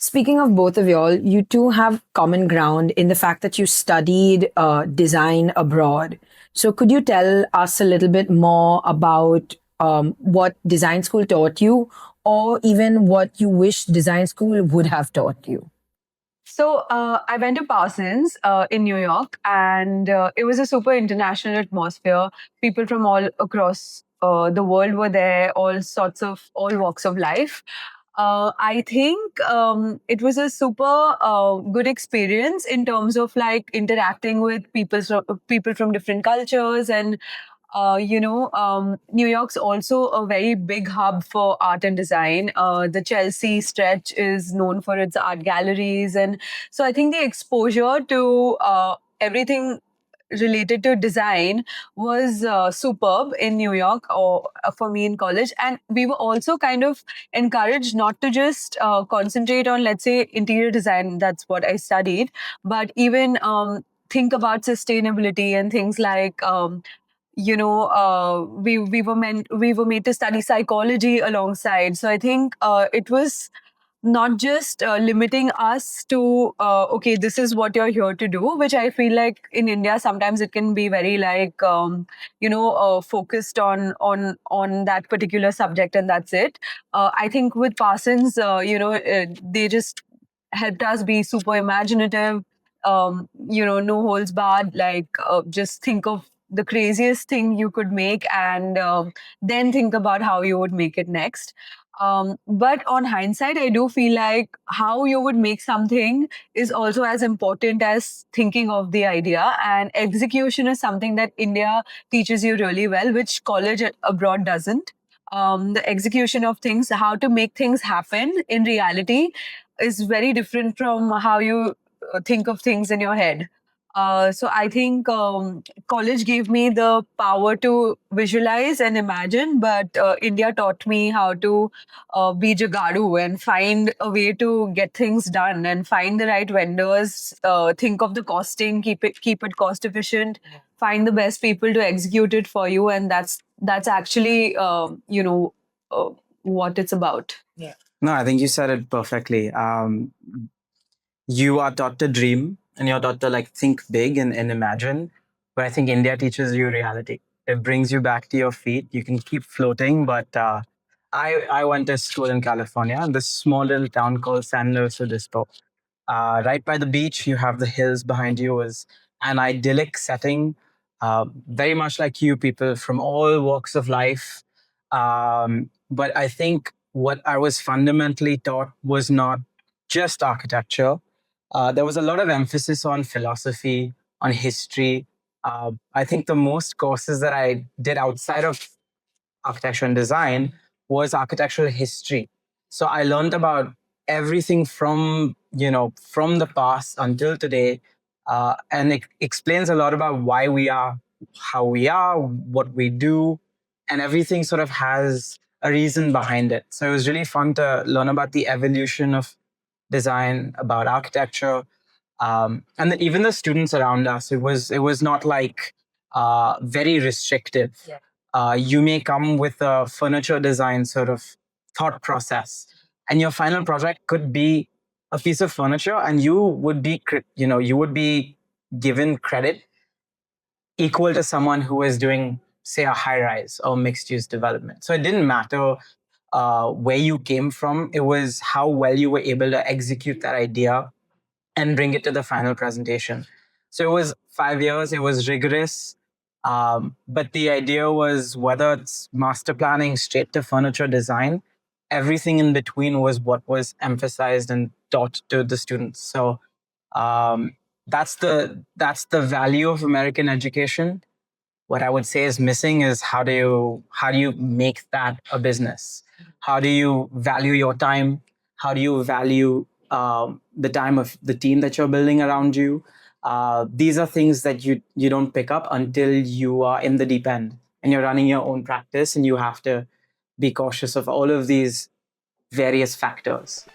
speaking of both of y'all, you two have common ground in the fact that you studied design abroad. So could you tell us a little bit more about what design school taught you, or even what you wish design school would have taught you? So I went to Parsons in New York, and it was a super international atmosphere. People from all across the world were there, all walks of life. I think it was a super good experience in terms of like interacting with people from different cultures and New York's also a very big hub for art and design. The Chelsea stretch is known for its art galleries. And so I think the exposure to everything related to design was superb in New York or for me in college. And we were also kind of encouraged not to just concentrate on, let's say, interior design. That's what I studied, but even think about sustainability and things like we were made to study psychology alongside. So I think it was not just limiting us to okay, this is what you're here to do, which I feel like in India sometimes it can be very like focused on that particular subject and that's it. I think with Parsons, they just helped us be super imaginative, no holds barred, like just think of the craziest thing you could make and then think about how you would make it next. But on hindsight, I do feel like how you would make something is also as important as thinking of the idea. And execution is something that India teaches you really well, which college abroad doesn't. The execution of things, how to make things happen in reality, is very different from how you think of things in your head. So I think college gave me the power to visualize and imagine, but India taught me how to be jagadu and find a way to get things done and find the right vendors. Think of the costing, keep it cost efficient. Find the best people to execute it for you, and that's actually what it's about. No, I think you said it perfectly. You are taught to dream and you're taught to like think big and imagine. But I think India teaches you reality. It brings you back to your feet. You can keep floating, but I went to school in California, this small little town called San Luis Obispo. Right by the beach, you have the hills behind you. Is an idyllic setting, very much like you, people from all walks of life. But I think what I was fundamentally taught was not just architecture. There was a lot of emphasis on philosophy, on history. I think the most courses that I did outside of architecture and design was architectural history. So I learned about everything from the past until today, and it explains a lot about why we are how we are, what we do, and everything sort of has a reason behind it. So it was really fun to learn about the evolution of design, about architecture, and then even the students around us. It was not like very restrictive. Yeah. You may come with a furniture design sort of thought process, and your final project could be a piece of furniture, and you would be given credit equal to someone who is doing, say, a high rise or mixed use development. So it didn't matter where you came from, it was how well you were able to execute that idea and bring it to the final presentation. So it was 5 years, it was rigorous. But the idea was whether it's master planning straight to furniture design, everything in between was what was emphasized and taught to the students. So um, that's the value of American education. What I would say is missing is how do you make that a business? How do you value your time? How do you value the time of the team that you're building around you? These are things that you don't pick up until you are in the deep end and you're running your own practice, and you have to be cautious of all of these various factors.